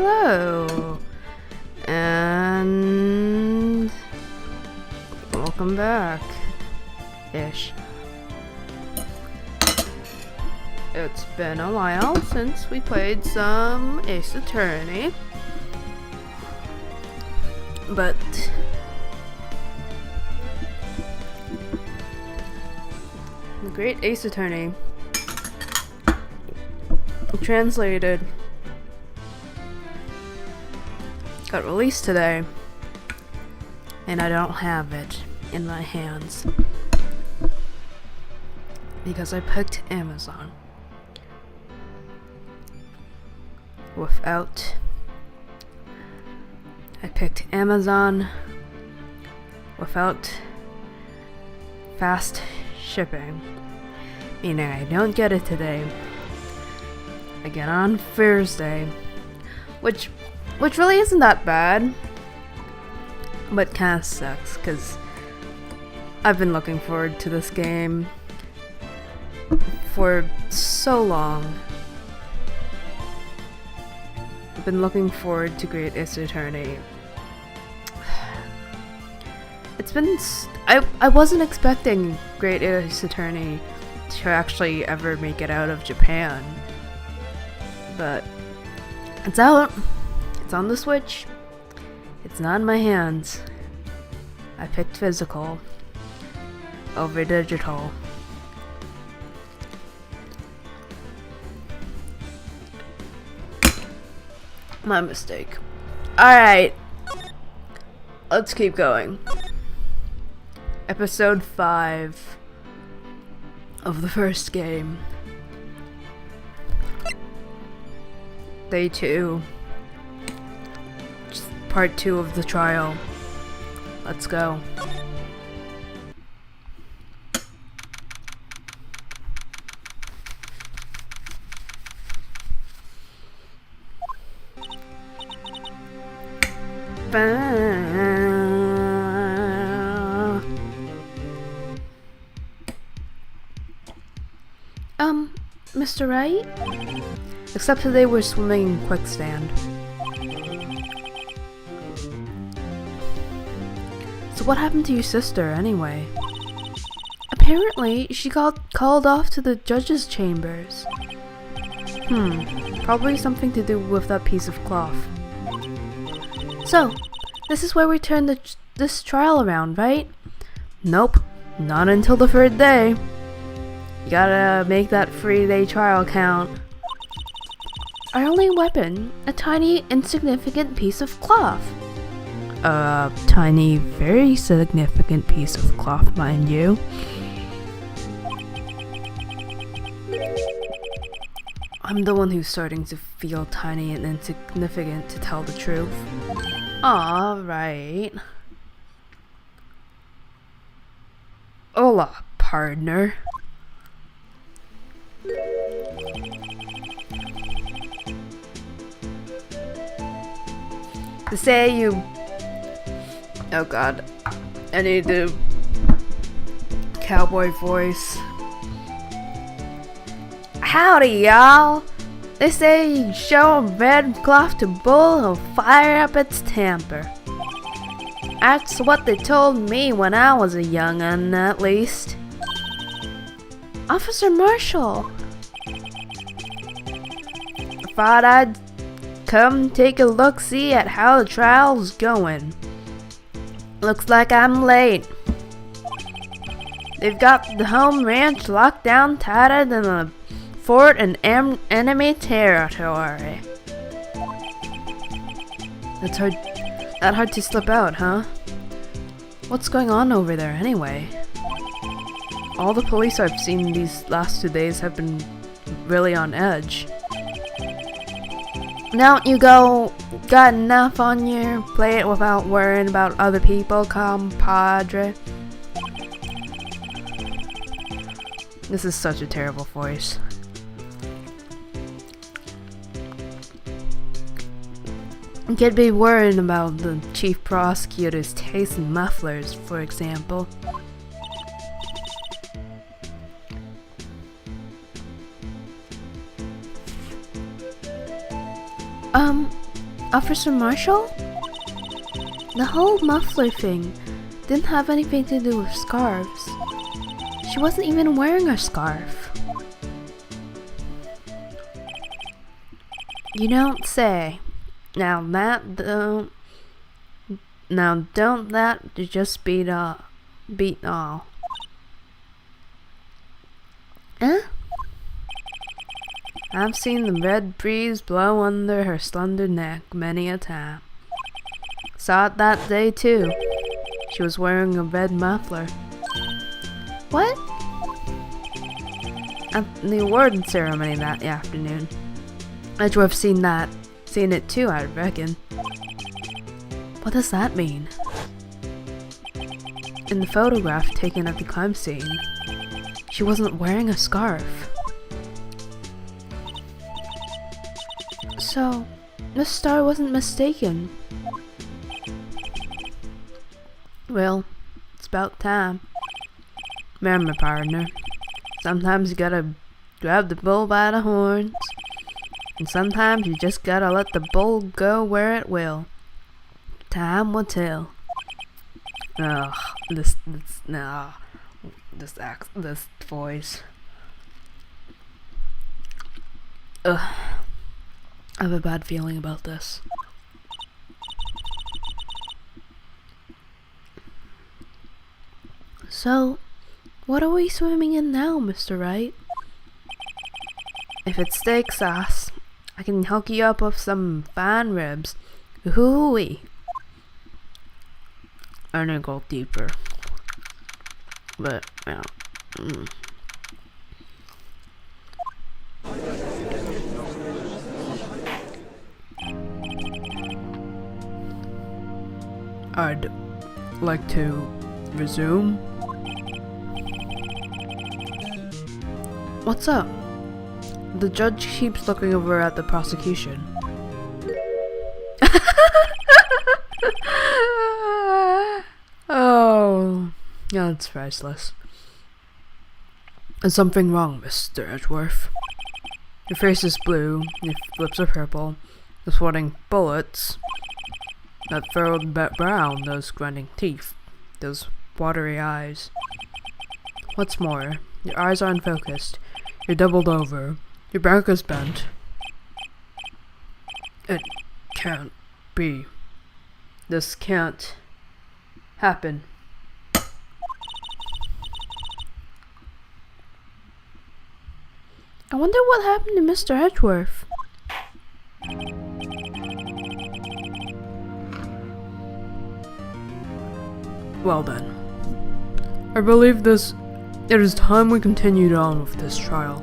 Hello, and welcome back-ish. It's been a while since we played some Ace Attorney, but the Great Ace Attorney translated got released today, and I don't have it in my hands because I picked Amazon without fast shipping, meaning I don't get it today. I get on Thursday, which really isn't that bad, but kinda sucks because I've been looking forward to this game for so long. I've been looking forward to Great Ace Attorney. It's been I wasn't expecting Great Ace Attorney to actually ever make it out of Japan, but it's out. It's on the Switch. It's not in my hands. I picked physical over digital. My mistake. Alright. Let's keep going. Episode 5 of the first game. Day 2. Part 2 of the trial. Let's go. Mr. Wright? Except today we're swimming in quicksand. So what happened to your sister, anyway? Apparently, she got called off to the judge's chambers. Probably something to do with that piece of cloth. So, this is where we turn this trial around, right? Nope, not until the 3rd day. You gotta make that 3-day trial count. Our only weapon, a tiny, insignificant piece of cloth. A tiny, very significant piece of cloth, mind you. I'm the one who's starting to feel tiny and insignificant, to tell the truth. Alright. Hola, partner. To say you... Oh god. I need the cowboy voice. Howdy, y'all! They say you show a red cloth to bull, he'll fire up its temper. That's what they told me when I was a young'un, at least. Officer Marshall! I thought I'd come take a look-see at how the trial's going. Looks like I'm late. They've got the home ranch locked down tighter than a fort in enemy territory. That's hard to slip out, huh? What's going on over there anyway? All the police I've seen these last 2 days have been really on edge. Don't you got enough on your plate without worrying about other people, compadre? This is such a terrible voice. You could be worrying about the chief prosecutor's taste in mufflers, for example. Officer Marshall? The whole muffler thing didn't have anything to do with scarves. She wasn't even wearing a scarf. You don't say. Now don't that just beat all. Huh? I've seen the red breeze blow under her slender neck many a time. Saw it that day too. She was wearing a red muffler. What? At the award ceremony that afternoon. Edgeworth seen it too, I reckon. What does that mean? In the photograph taken at the crime scene, she wasn't wearing a scarf. So, Miss Starr wasn't mistaken. Well, it's about time. Remember, partner, sometimes you gotta grab the bull by the horns, and sometimes you just gotta let the bull go where it will. Time will tell. Ugh, this voice. Ugh, I have a bad feeling about this. So, what are we swimming in now, Mr. Wright? If it's steak sauce, I can hook you up with some fine ribs. Hoo-wee. I'm gonna go deeper. But, yeah. I'd like to resume. What's up? The judge keeps looking over at the prosecution. Oh, that's priceless. Is something wrong, Mr. Edgeworth? Your face is blue, your lips are purple, you're sweating bullets. That furrowed brow, those grinding teeth, those watery eyes. What's more, your eyes are unfocused, you're doubled over, your back is bent. It can't be. This can't happen. I wonder what happened to Mr. Edgeworth. Well then, I believe it is time we continued on with this trial.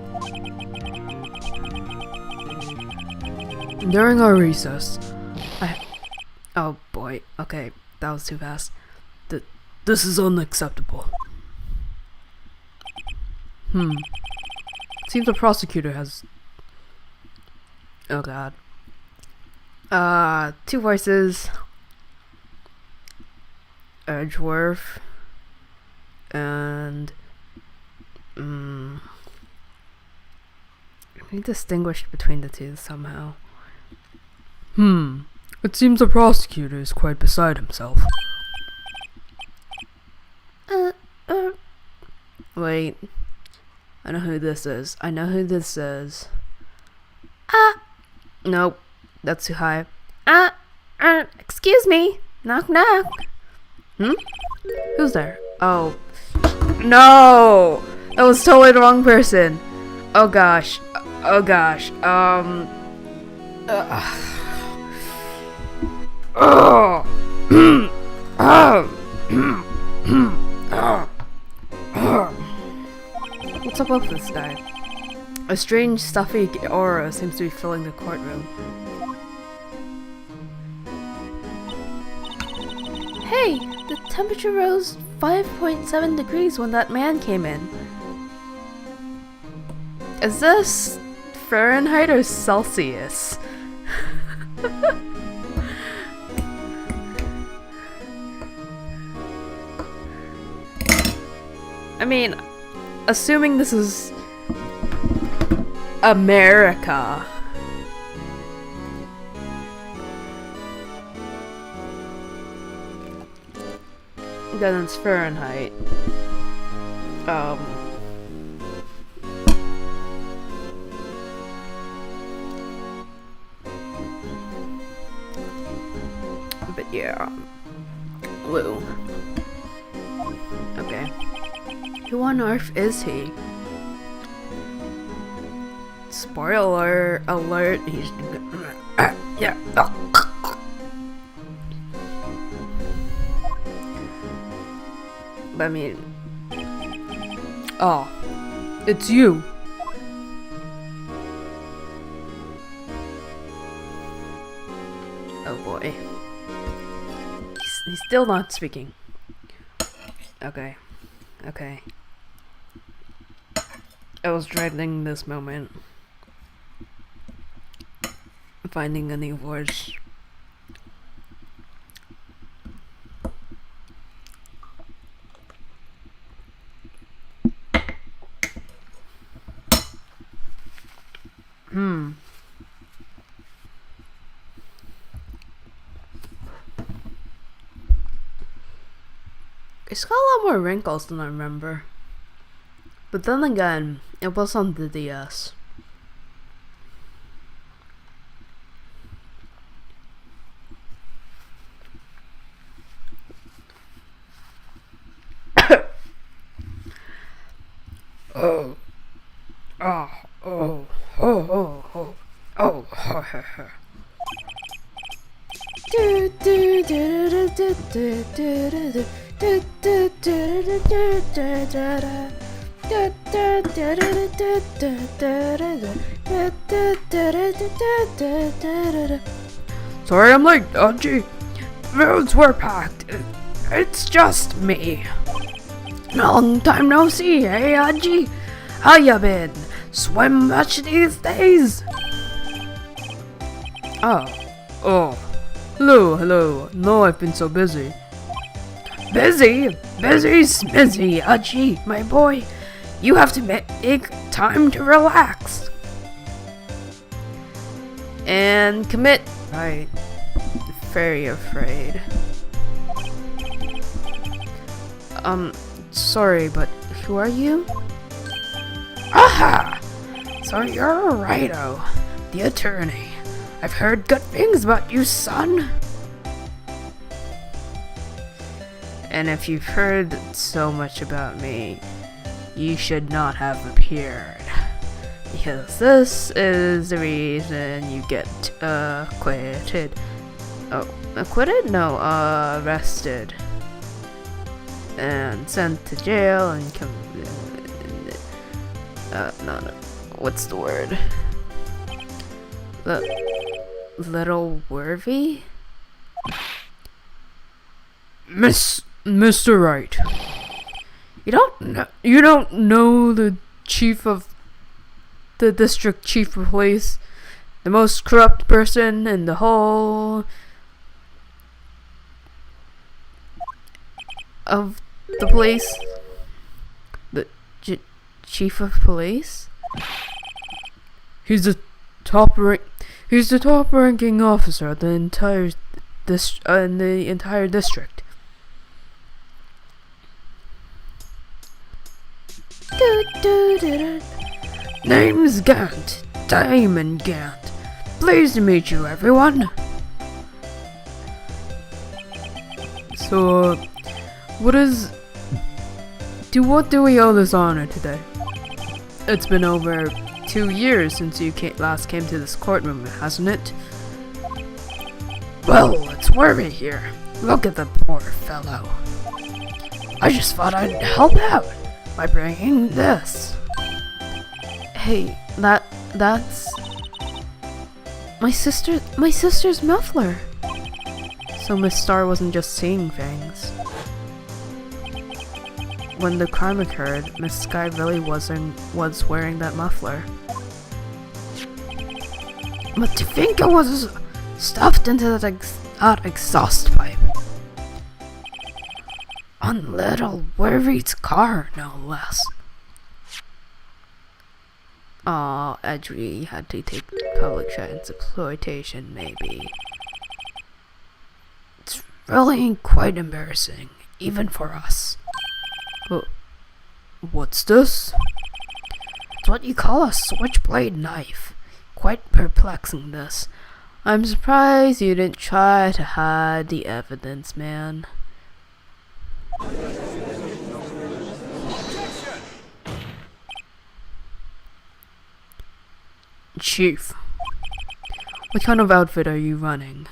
During our recess, oh boy, okay, that was too fast. This is unacceptable. Seems the prosecutor has... Oh god. Two voices. Edgeworth. And... Can you distinguish between the two somehow? It seems the prosecutor is quite beside himself. Wait. I know who this is. Nope. That's too high. Excuse me. Knock knock. Who's there? Oh. No! That was totally the wrong person. Oh gosh. What's up with this guy? A strange stuffy aura seems to be filling the courtroom. Hey! The temperature rose 5.7 degrees when that man came in. Is this Fahrenheit or Celsius? I mean, assuming this is America. Then it's Fahrenheit. But yeah. Woo. Okay. Who on earth is he? Spoiler alert, he's yeah. I mean, Ah, it's you. oh boy. He's still not speaking. Okay. I was dreading this moment. Finding a new voice. It's got a lot more wrinkles than I remember. But then again, it was on the DS. Sorry I'm late, Angie. Roads were packed. It's just me. Long time no see, hey Angie? How ya been? Swim much these days? Oh. Hello. No, I've been so busy. Busy, smizzy, Angie, my boy. You have to make time to relax. And commit. Right. Very afraid. Sorry, but who are you? Aha! So you're Rido, the attorney. I've heard good things about you, son. And if you've heard so much about me, you should not have appeared. Because this is the reason you get acquitted. Oh, acquitted? No, arrested. And sent to jail and no. What's the word? Little Worthy? Mr. Wright. You don't know the district chief of police, the most corrupt person in the whole of the police? The chief of police? He's the he's the top ranking officer of the entire in the entire district. Name's Gant, Diamond Gant. Pleased to meet you, everyone. So, what do we owe this honor today? It's been over 2 years since you last came to this courtroom, hasn't it? Well, it's worry here. Look at the poor fellow. I just thought I'd help out by bringing this. Hey, that's my sister's muffler. So Miss Star wasn't just seeing things. When the crime occurred, Miss Sky really was wearing that muffler. But to think it was stuffed into that exhaust pipe. On little Worry's car, no less. Aw, Edry had to take public transportation, maybe. It's really quite embarrassing, even for us. What's this? It's what you call a switchblade knife. Quite perplexing, this. I'm surprised you didn't try to hide the evidence, man. Chief, what kind of outfit are you running?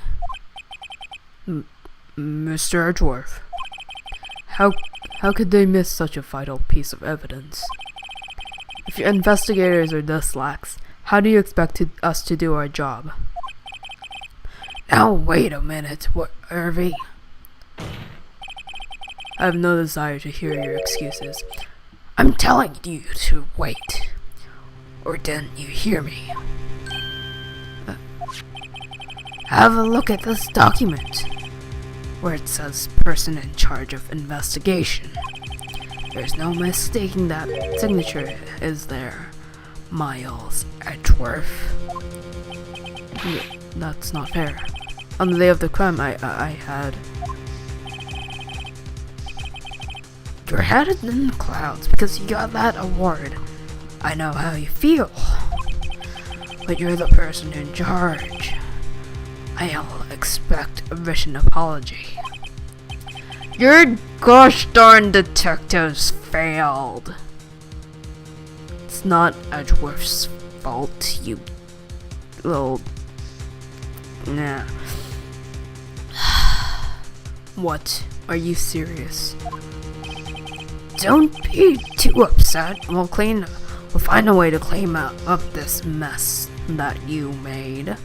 Mr. Edgeworth. How could they miss such a vital piece of evidence? If your investigators are this lax, how do you expect us to do our job? Now wait a minute, Irvy. I have no desire to hear your excuses. I'm telling you to wait. Or didn't you hear me? Have a look at this document, where it says person in charge of investigation. There's no mistaking that signature, is there? Miles Edgeworth. Yeah, that's not fair. On the day of the crime, I had... You're headed in the clouds because you got that award. I know how you feel. But you're the person in charge. I'll expect a written apology. Your gosh darn detectives failed. It's not Edgeworth's fault, you little... Nah. What? Are you serious? Don't be too upset. We'll find a way to clean up this mess that you made.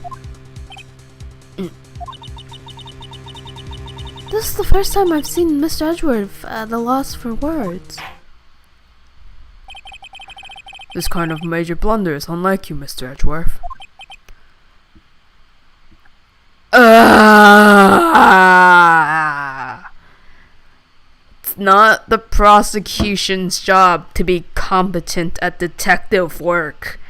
This is the first time I've seen Mr. Edgeworth at a loss for words. This kind of major blunder is unlike you, Mr. Edgeworth. It's not the prosecution's job to be competent at detective work.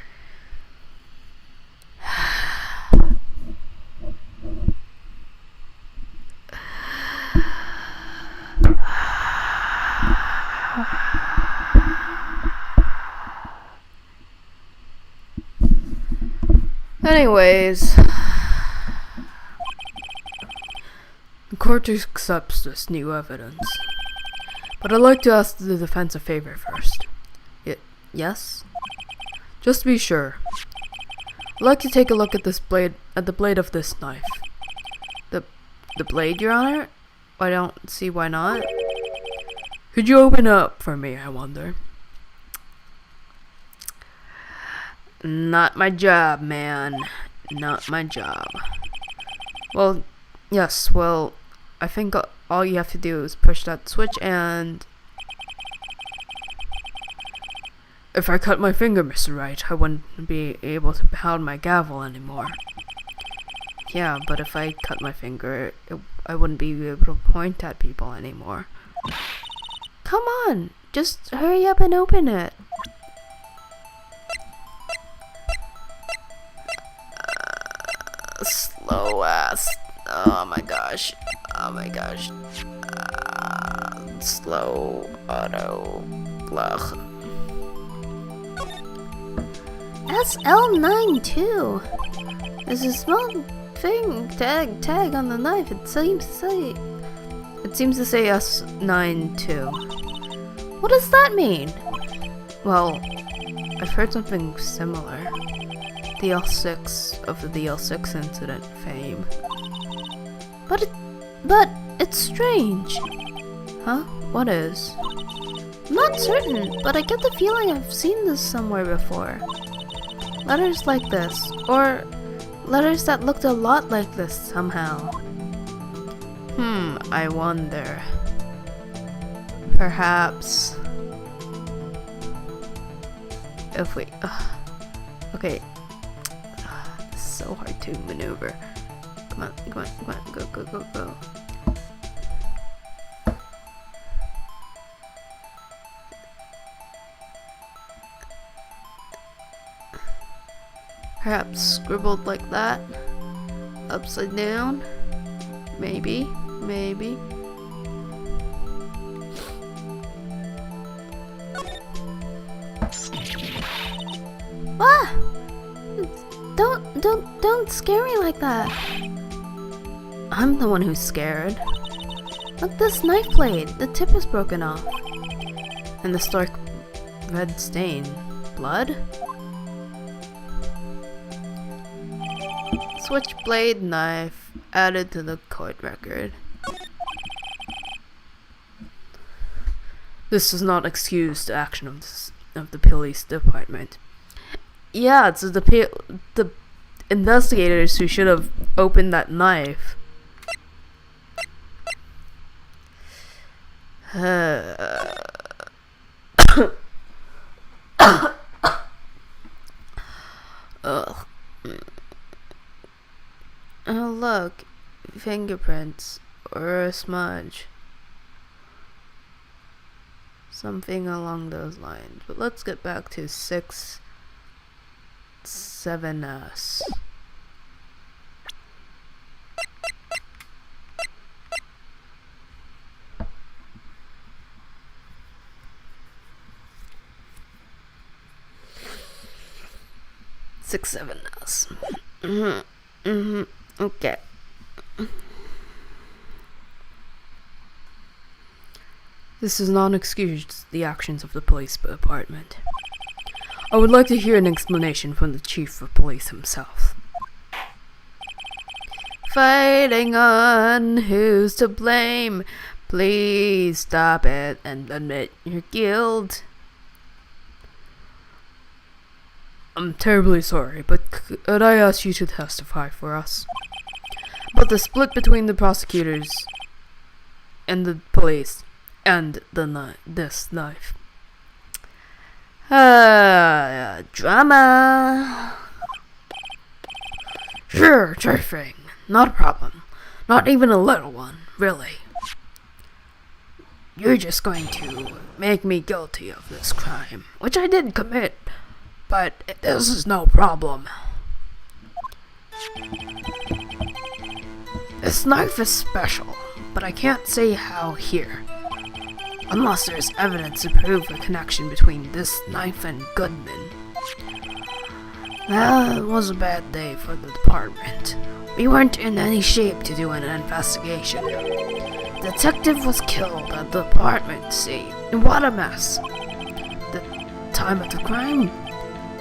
Anyways, the court accepts this new evidence, but I'd like to ask the defense a favor first. Yes? Just to be sure, I'd like to take a look at the blade of this knife. The blade, Your Honor? I don't see why not. Could you open up for me, I wonder? Not my job, man. Not my job. Well, yes, I think all you have to do is push that switch and... If I cut my finger, Mr. Wright, I wouldn't be able to pound my gavel anymore. Yeah, but if I cut my finger, I wouldn't be able to point at people anymore. Come on, just hurry up and open it. Slow ass. Oh my gosh. Oh my gosh. Slow auto. Blah. SL92. There's a small thing tag on the knife. It seems to say S92. What does that mean? Well, I've heard something similar. The L6 of the L6 incident fame. But it's strange. Huh? What is? I'm not certain, but I get the feeling I've seen this somewhere before. Letters like this, or letters that looked a lot like this somehow. I wonder. Perhaps if we... okay. It's so hard to maneuver. Come on, go. Perhaps scribbled like that? Upside down? Maybe. Ah! Don't scare me like that. I'm the one who's scared. Look, this knife blade. The tip is broken off. And the stark red stain. Blood? Switchblade knife added to the court record. This does not excuse the action of the police department. Yeah, it's the investigators who should have opened that knife. Ugh. Oh look, fingerprints or a smudge. Something along those lines. But let's get back to 7S. Six, 7S. Okay. This does not excuse the actions of the police department. I would like to hear an explanation from the chief of police himself. Fighting on who's to blame. Please stop it and admit your guilt. I'm terribly sorry, but could I ask you to testify for us? But the split between the prosecutors and the police and this knife. Drama. Sure thing. Not a problem. Not even a little one, really. You're just going to make me guilty of this crime, which I did commit, but this is no problem. This knife is special, but I can't say how here. Unless there's evidence to prove a connection between this knife and Goodman. Well, it was a bad day for the department. We weren't in any shape to do an investigation. Detective was killed at the apartment, see? And what a mess. The time of the crime?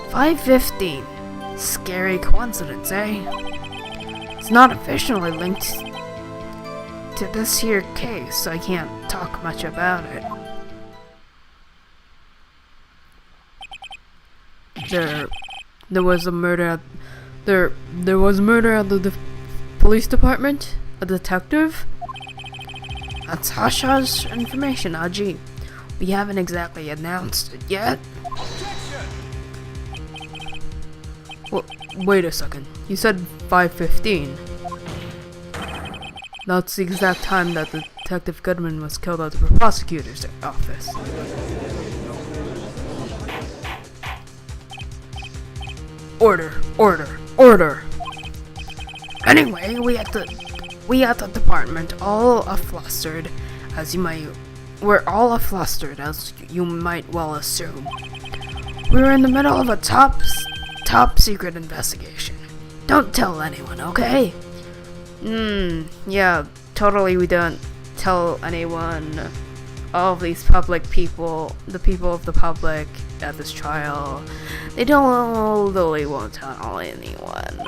5:15. Scary coincidence, eh? It's not officially linked to this here case, so I can't talk much about it. There was a murder at there was a murder at the police department? A detective? That's hush-hush information, Aji. We haven't exactly announced it yet. Well, wait a second. You said 5:15. That's the exact time that Detective Goodman was killed at the prosecutor's office. Order. Anyway, we at the department all flustered, we're all flustered, as you might well assume. We were in the middle of a top secret investigation. Don't tell anyone, okay? Yeah, totally, we don't tell anyone. All of these public people, the people of the public at this trial, they totally won't tell anyone.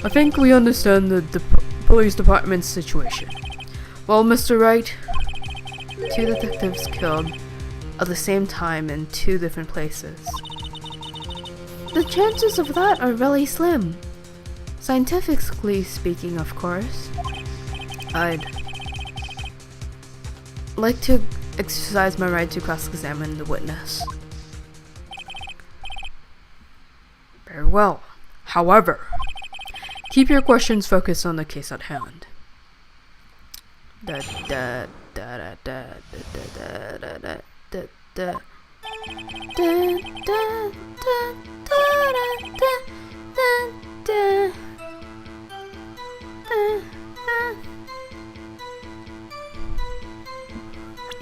I think we understand the police department's situation. Well, Mr. Wright, 2 detectives killed at the same time in 2 different places. The chances of that are really slim. Scientifically speaking, of course. I'd like to exercise my right to cross-examine the witness. Very well. However, keep your questions focused on the case at hand.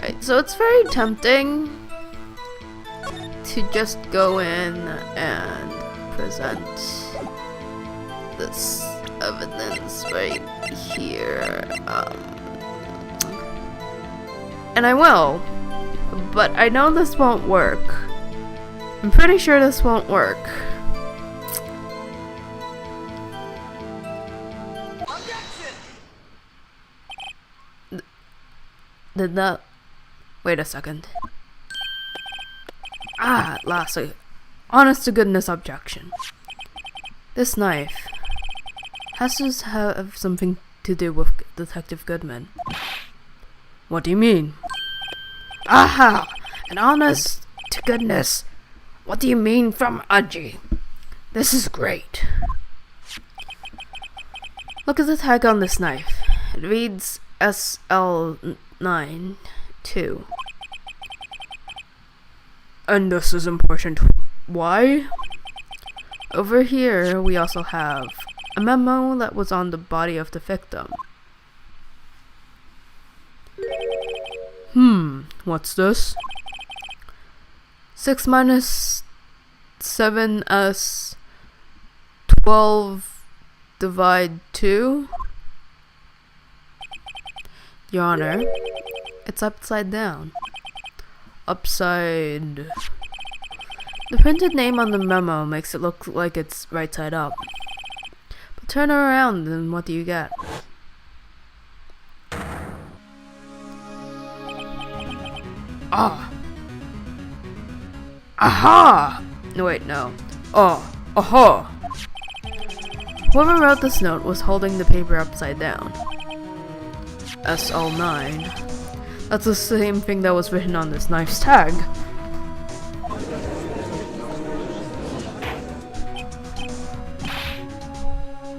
Right, so it's very tempting to just go in and present this evidence right here. And I will, but I know this won't work. I'm pretty sure this won't work. Did that... Wait a second. At last, honest to goodness objection. This knife has to have something to do with Detective Goodman. What do you mean? Aha! And honest to goodness, what do you mean from Aji? This is great. Look at the tag on this knife. It reads SL9 2. And this is important. Why? Over here, we also have a memo that was on the body of the victim. What's this? 6 minus 7s 12 divide 2. Your Honor, it's upside down. Upside... The printed name on the memo makes it look like it's right side up. But turn it around and what do you get? Ah. Aha! No, wait, no. Oh. Aha! Whoever wrote this note was holding the paper upside down. SL9. That's the same thing that was written on this knife's tag.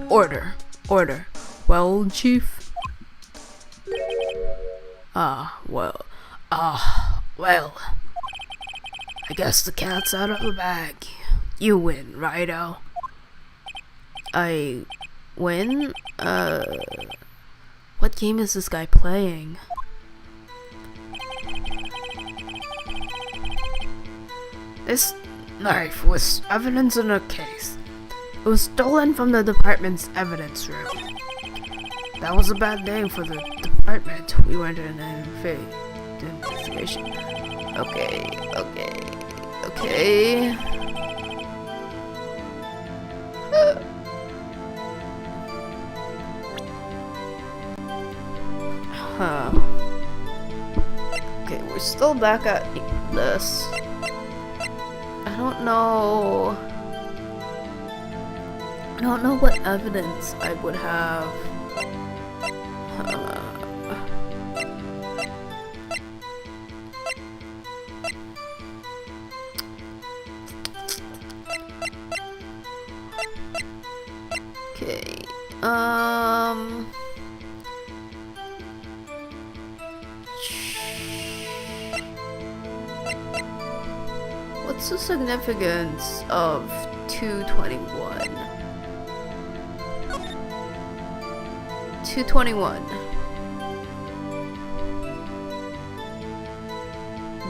Order. Order. Well, Chief? Well. I guess the cat's out of the bag. You win, righto? I win? What game is this guy playing? This knife was evidence in a case. It was stolen from the department's evidence room. That was a bad day for the department. We went in and the investigation. Okay. Okay, we're still back at this. I don't know what evidence I would have. Okay, what's the significance of 221? 221.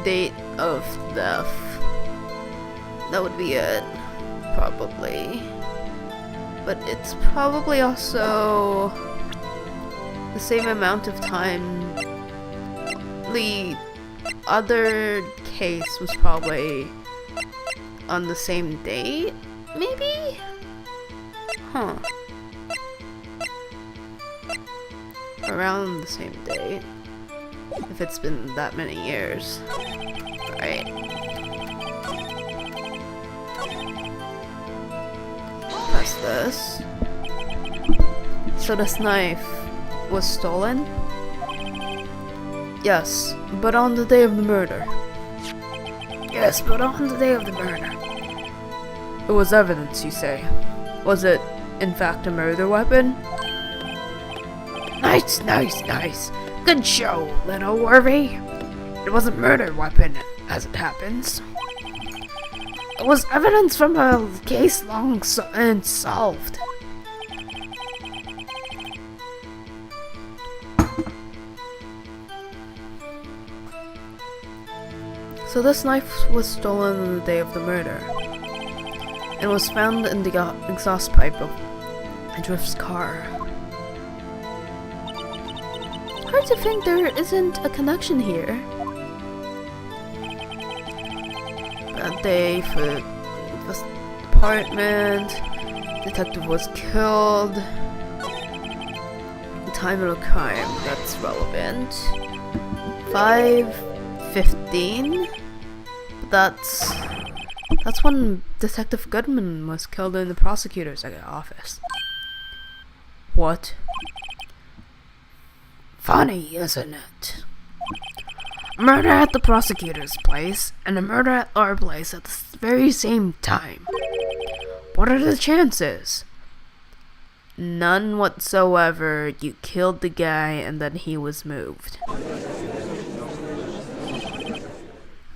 Date of death. That would be it. Probably. But it's probably also the same amount of time. The other case was probably on the same date, maybe? Huh. Around the same date. If it's been that many years. Right. Press this. So this knife was stolen? Yes, but on the day of the murder. Yes, but on the day of the murder. It was evidence, you say. Was it, in fact, a murder weapon? Nice, nice, nice. Good show, little Worthy. It was a murder weapon, as it happens. It was evidence from a case long unsolved. So this knife was stolen on the day of the murder, and was found in the exhaust pipe of Drift's car. Hard to think there isn't a connection here. Bad day for the department. Detective was killed. The time of the crime, that's relevant. 5:15? That's when Detective Goodman was killed in the prosecutor's office. What? Funny, isn't it? Murder at the prosecutor's place and a murder at our place at the very same time. What are the chances? None whatsoever. You killed the guy and then he was moved.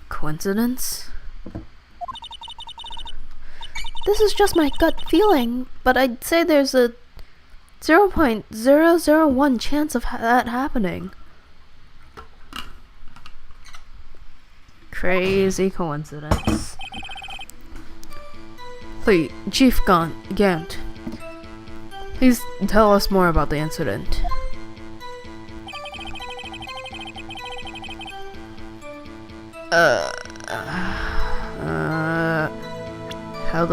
Coincidence? This is just my gut feeling, but I'd say there's a 0.001 chance of that happening. Crazy coincidence. Please, Chief Gant, please tell us more about the incident. How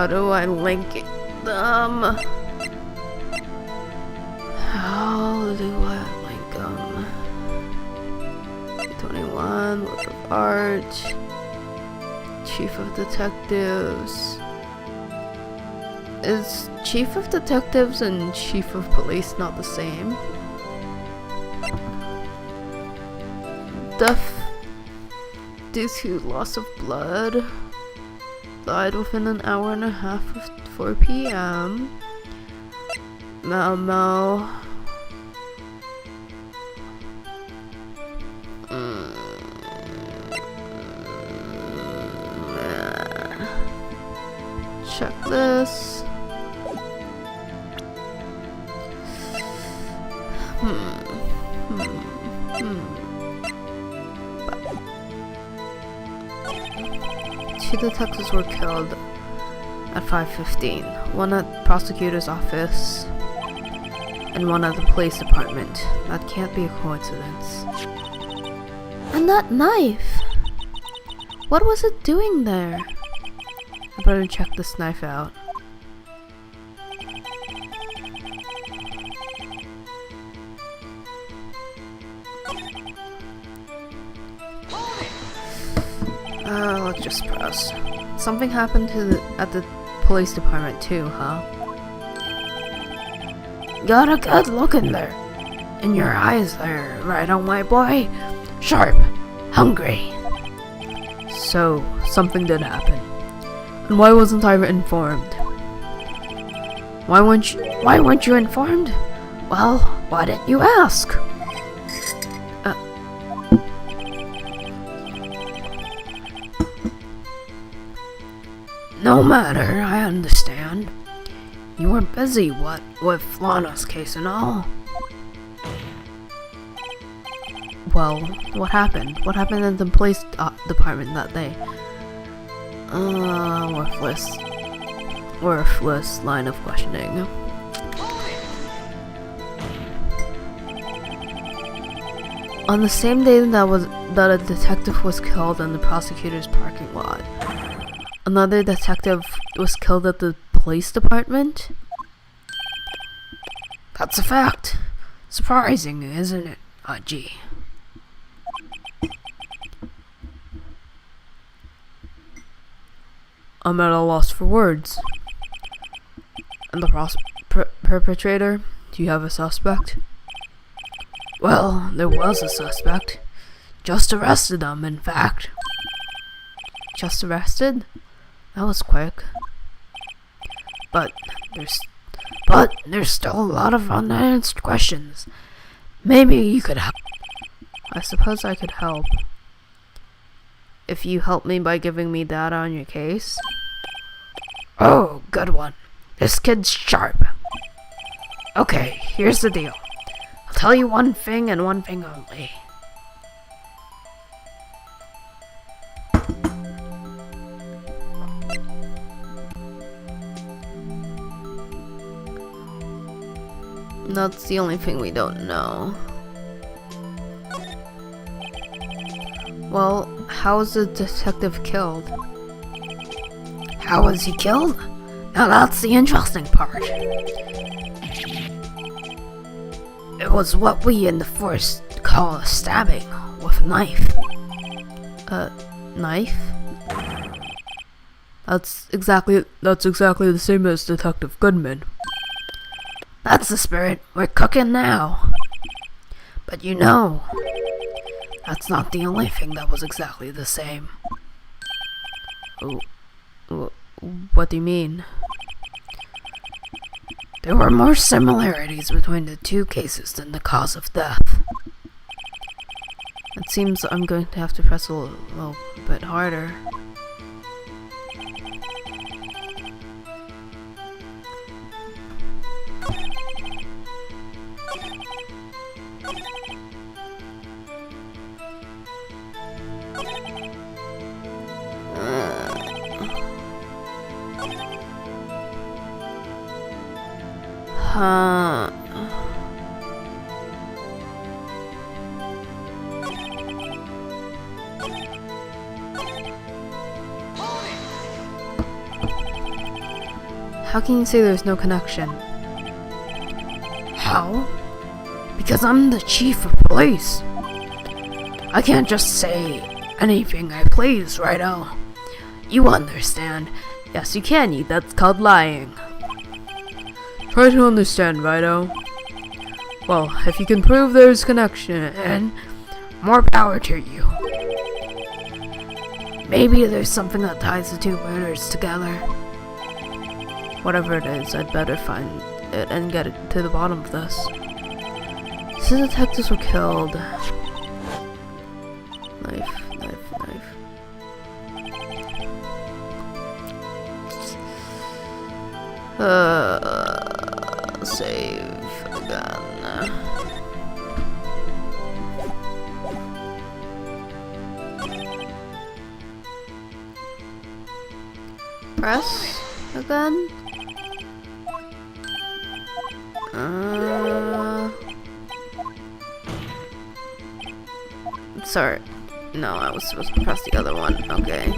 do I link them? How do I link them? 21, work of art, Chief of Detectives. Is Chief of Detectives and Chief of Police not the same? Death due to loss of blood. Died within an hour and a half of 4 p.m. Mau. Check this. Two detectives were killed at 5:15. One at the prosecutor's office and one at the police department. That can't be a coincidence. And that knife! What was it doing there? I better check this knife out. Let's just press. Something happened at the police department too, huh? Got a good look in there. In your eyes there, right on, my boy? Sharp. Hungry. So, something did happen. And why wasn't I informed? Why weren't you informed? Well, why didn't you ask? No matter, I understand. You were busy, what, with Lana's case and all? Well, what happened? What happened in the police department that day? Worthless. Worthless line of questioning. On the same day that a detective was killed in the prosecutor's parking lot, another detective was killed at the police department? That's a fact. Surprising, isn't it, Aji? I'm at a loss for words. And the perpetrator? Do you have a suspect? Well, there was a suspect. Just arrested him, in fact. Just arrested? That was quick. But there's still a lot of unanswered questions. Maybe you could help. I suppose I could help. If you help me by giving me data on your case. Oh, good one. This kid's sharp. Okay, here's the deal. I'll tell you one thing and one thing only. That's the only thing we don't know. Well, how was the detective killed? How was he killed? Now that's the interesting part. It was what we in the force call a stabbing with a knife. A knife? That's exactly the same as Detective Goodman. That's the spirit. We're cooking now. But you know, that's not the only thing that was exactly the same. What do you mean? There were more similarities between the two cases than the cause of death. It seems I'm going to have to press a little bit harder. How can you say there's no connection? How? Because I'm the chief of police. I can't just say anything I please, righto? You understand. Yes, you can, that's called lying. Try to understand, Rido. Well, if you can prove there's connection, and more power to you. Maybe there's something that ties the two murders together. Whatever it is, I'd better find it and get it to the bottom of this. So the detectives were killed. Knife. Save again. Press again. Sorry. No, I was supposed to press the other one. Okay.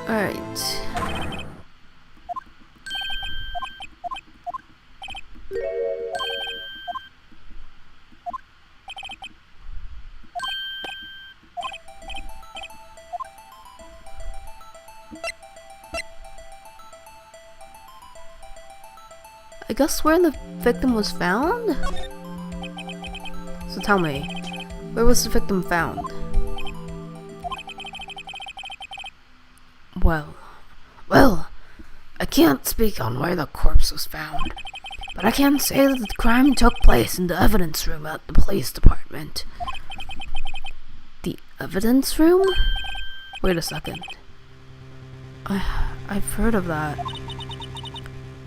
Alright. I guess where the victim was found? So tell me, where was the victim found? Well, I can't speak on where the corpse was found, but I can say that the crime took place in the evidence room at the police department. The evidence room? Wait a second. I've heard of that.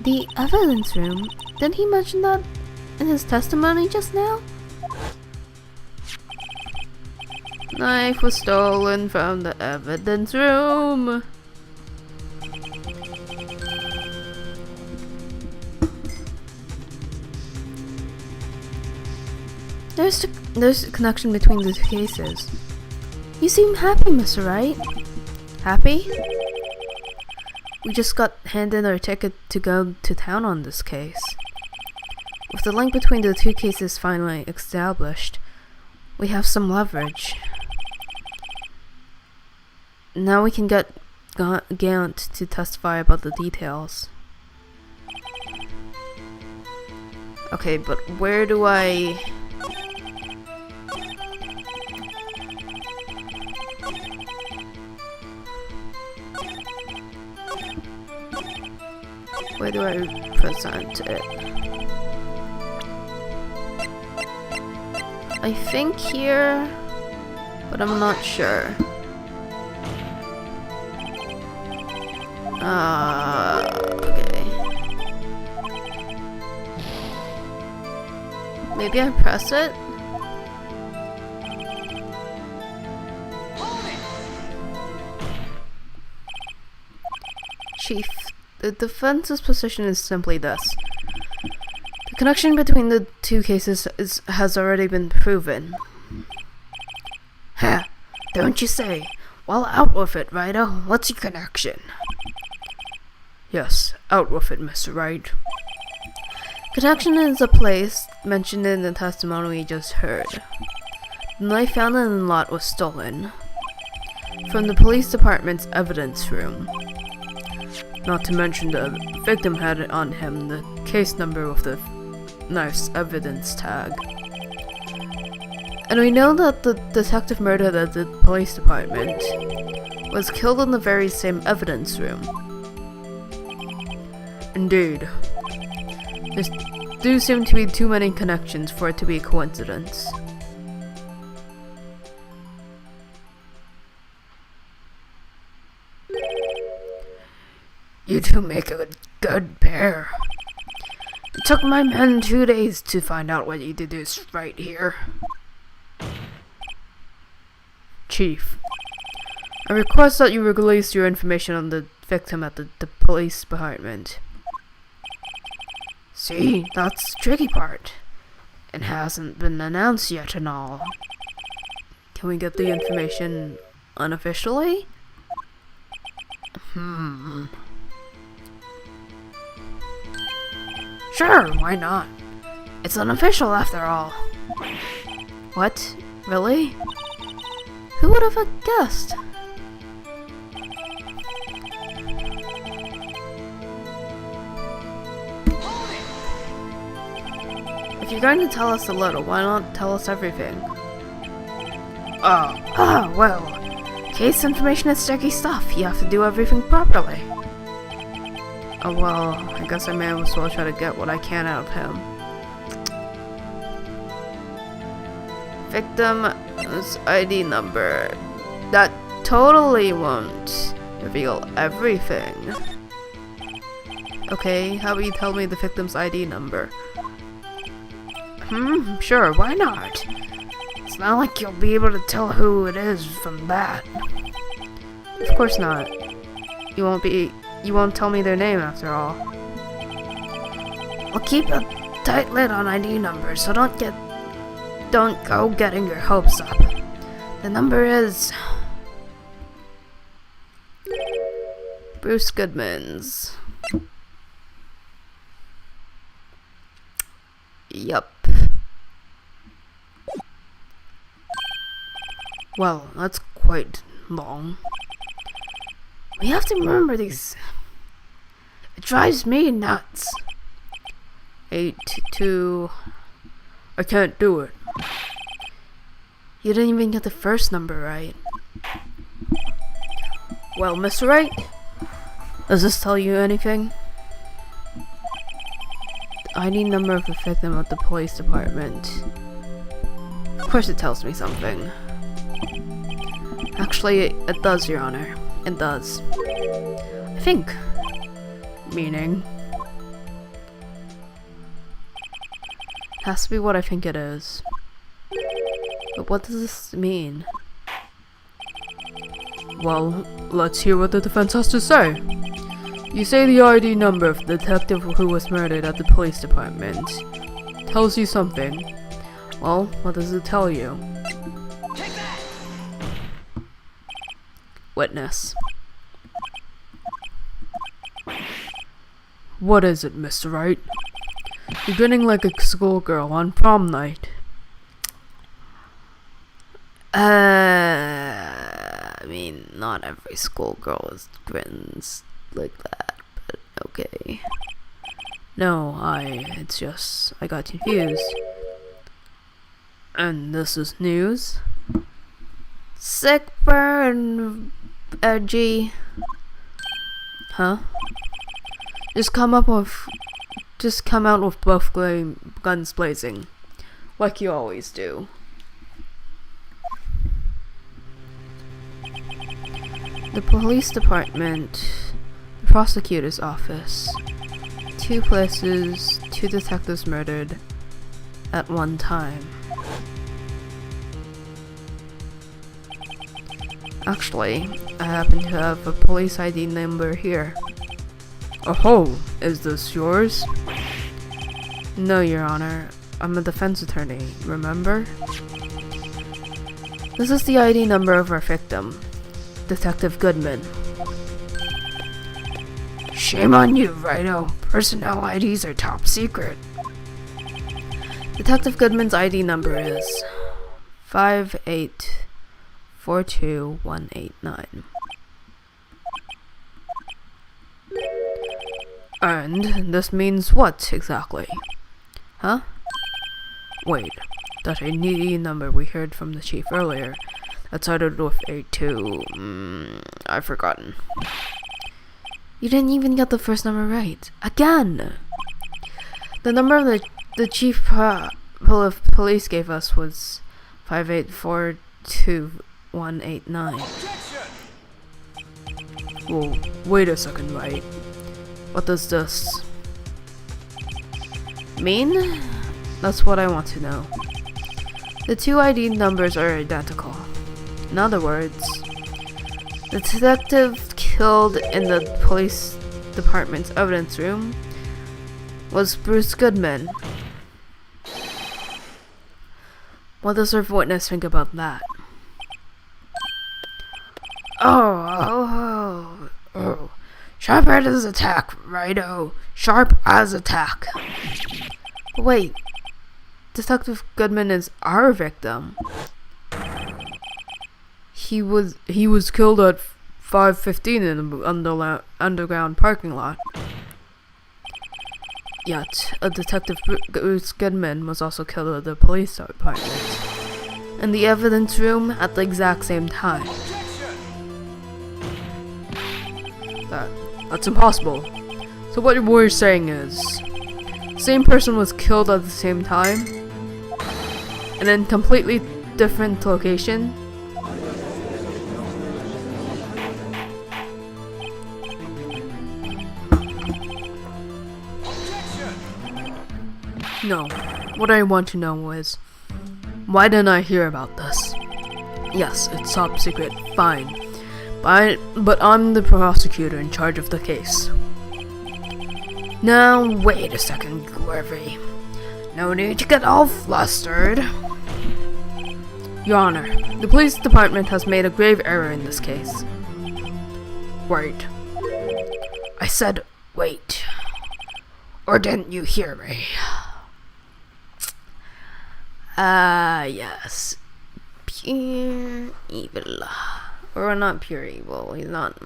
The evidence room? Didn't he mention that in his testimony just now? Knife was stolen from the evidence room. There's a connection between the two cases. You seem happy, Mr. Wright. Happy? We just got handed our ticket to go to town on this case. With the link between the two cases finally established, we have some leverage. Now we can get Gant to testify about the details. Okay, but where do I... Where do I present it? I think here, but I'm not sure. Okay. Maybe I press it? Chief, the defense's position is simply this. The connection between the two cases has already been proven. Ha! Don't you say? Well, out with it, Ryder. What's your connection? Yes, out with it, Mr. Wright. Connection is a place mentioned in the testimony we just heard. The knife found in the lot was stolen from the police department's evidence room. Not to mention the victim had on him the case number with the knife's evidence tag. And we know that the detective murdered at the police department was killed in the very same evidence room. Indeed. There do seem to be too many connections for it to be a coincidence. You two make a good pair. It took my men 2 days to find out what you deduced right here. Chief, I request that you release your information on the victim at the police department. See, that's the tricky part. It hasn't been announced yet and all. Can we get the information unofficially? Sure, why not? It's unofficial after all. What? Really? Who would have guessed? If you're going to tell us a little, why not tell us everything? Well, case information is sticky stuff. You have to do everything properly. Oh well, I guess I may as well try to get what I can out of him. Victim's ID number. That totally won't reveal everything. Okay, how about you tell me the victim's ID number? Sure, why not? It's not like you'll be able to tell who it is from that. Of course not. You won't tell me their name after all. Well, keep a tight lid on ID numbers, so don't go getting your hopes up. The number is... Bruce Goodman's. Yup. Well, that's quite long. We have to remember these. It drives me nuts. 82. I can't do it. You didn't even get the first number right. Well, Mr. Wright, does this tell you anything? The ID number of the victim at the police department. Of course it tells me something. Actually, it does, Your Honor. It does. I think. Meaning? Has to be what I think it is. But what does this mean? Well, let's hear what the defense has to say. You say the ID number of the detective who was murdered at the police department tells you something. Well, what does it tell you? Witness. What is it, Mr. Wright? You're grinning like a schoolgirl on prom night. I mean, not every schoolgirl grins like that, but okay. No, it's just, I got confused. And this is news? Sick burn, edgy. Huh? Just come out with both guns blazing, like you always do. The police department, the prosecutor's office, 2 places, 2 detectives murdered at one time. Actually, I happen to have a police ID number here. Oh, is this yours? No, Your Honor. I'm a defense attorney, remember? This is the ID number of our victim, Detective Goodman. Shame on you, Righto. Personnel IDs are top secret. Detective Goodman's ID number is 5842189. And this means what exactly? Huh? Wait, that ID number we heard from the chief earlier, that started with a 2, I've forgotten. You didn't even get the first number right. Again! The number the chief police gave us was 5842189. Well, wait a second, right? What does this mean? That's what I want to know. The 2 ID numbers are identical. In other words, the detective killed in the police department's evidence room was Bruce Goodman. What does our witness think about that? Oh. Sharp as attack, Righto. Sharp as attack. But wait, Detective Goodman is our victim. He was killed at 5:15 in the underground parking lot. Yet, a Detective Bruce Goodman was also killed at the police department in the evidence room at the exact same time. That's impossible. So what we're saying is, same person was killed at the same time, and in completely different location. No, what I want to know is, why didn't I hear about this? Yes, it's top secret, fine. But I'm the prosecutor in charge of the case. Now, wait a second, Glory. No need to get all flustered. Your Honor, the police department has made a grave error in this case. Wait. I said wait. Or didn't you hear me? Yes. Pure evil. Or not pure evil. He's not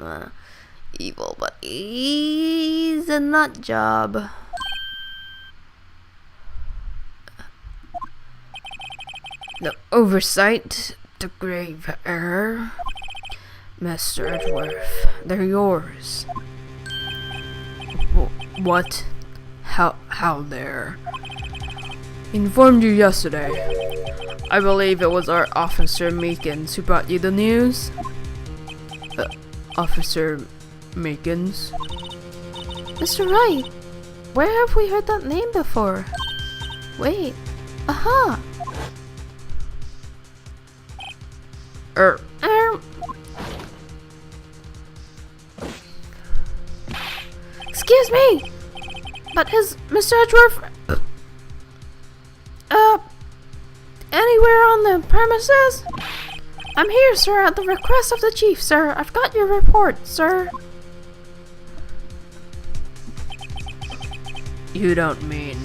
evil, but he's a nut job. The oversight, the grave error. Mr. Edgeworth, they're yours. What? How there? Informed you yesterday. I believe it was our Officer Meekins who brought you the news. Officer Meekins. Mr. Wright, where have we heard that name before? Wait, aha! Er, Excuse me! But is Mr. Edgeworth, anywhere on the premises? I'm here, sir, at the request of the chief, sir. I've got your report, sir. you don't mean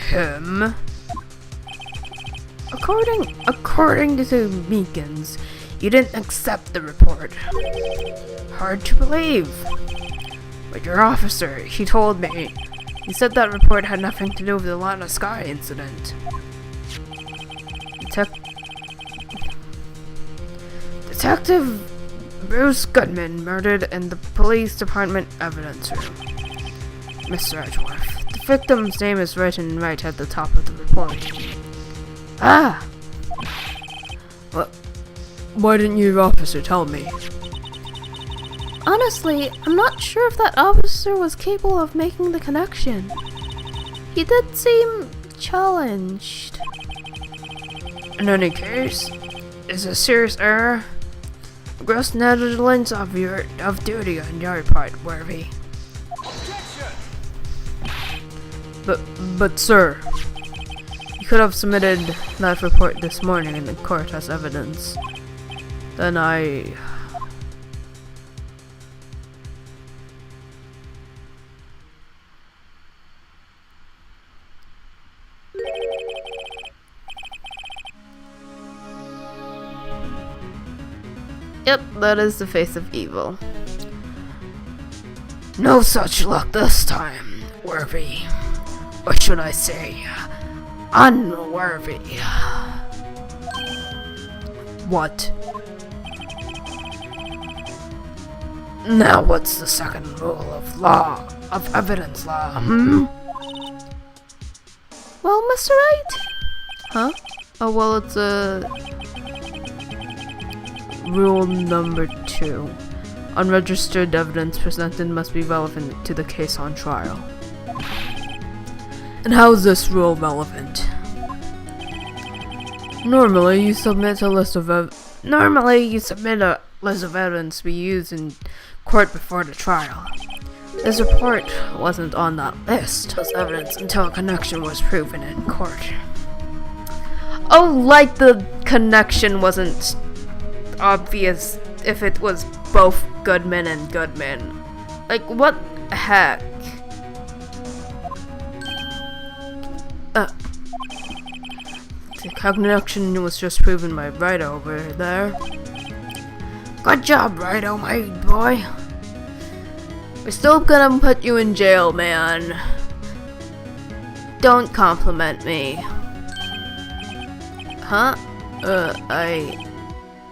him? According to Meekins, you didn't accept the report. Hard to believe. But your officer, he told me. He said that report had nothing to do with the Lana Sky incident. Detective Bruce Goodman murdered in the police department evidence room. Mr. Edgeworth, the victim's name is written right at the top of the report. Ah! Why didn't your officer tell me? Honestly, I'm not sure if that officer was capable of making the connection. He did seem challenged. In any case, it's a serious error. Gross negligence of duty on your part, Worthy. But sir, you could have submitted that report this morning in the court as evidence. Then I... Yep, that is the face of evil. No such luck this time, Worthy. Or should I say, unworthy. What? Now what's the second rule of evidence law, Well, Mr. Wright? Huh? Oh, well, it's rule number 2. Unregistered evidence presented must be relevant to the case on trial. And how is this rule relevant? Normally, you submit a list of evidence to be used in court before the trial. This report wasn't on that list as evidence until a connection was proven in court. Oh, like the connection wasn't obvious if it was both Goodman and Goodman. Like, what the heck? The connection was just proven by Rido over there. Good job, Rido, my boy. We're still gonna put you in jail, man. Don't compliment me. Huh? I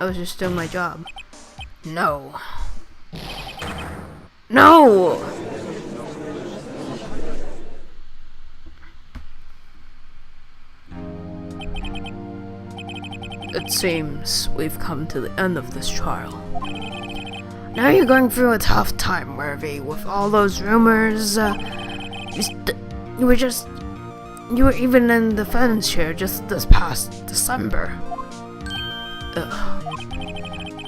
was just doing my job. No. No! It seems we've come to the end of this trial. Now you're going through a tough time, Worthy, with all those rumors. You were even in the defense chair just this past December. Ugh.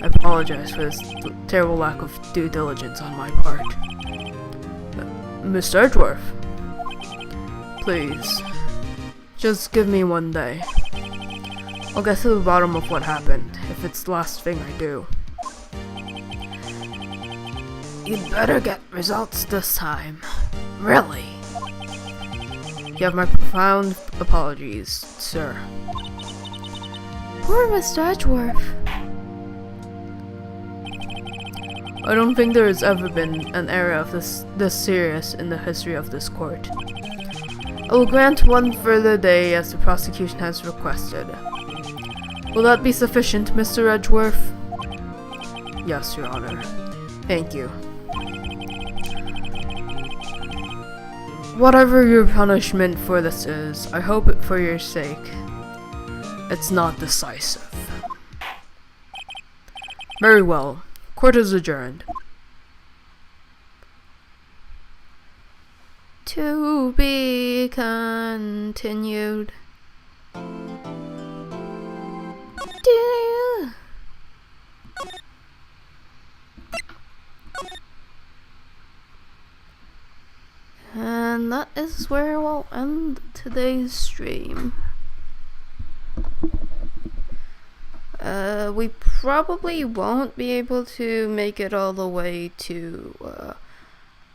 I apologize for this terrible lack of due diligence on my part. Mr. Edgeworth, please, just give me one day. I'll get to the bottom of what happened, if it's the last thing I do. You'd better get results this time. Really? You have my profound apologies, sir. Poor Mr. Edgeworth. I don't think there has ever been an error of this serious in the history of this court. I will grant one further day as the prosecution has requested. Will that be sufficient, Mr. Edgeworth? Yes, Your Honor. Thank you. Whatever your punishment for this is, I hope it for your sake, it's not decisive. Very well. Court is adjourned. To be continued. And that is where we'll end today's stream. We probably won't be able to make it all the way to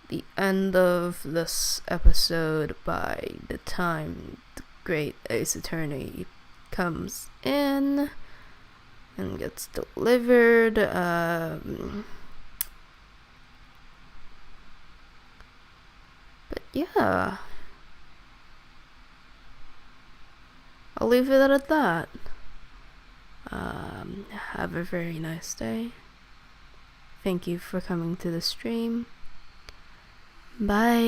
the end of this episode by the time the Great Ace Attorney comes in and gets delivered. But yeah, I'll leave it at that. Have a very nice day. Thank you for coming to the stream. Bye.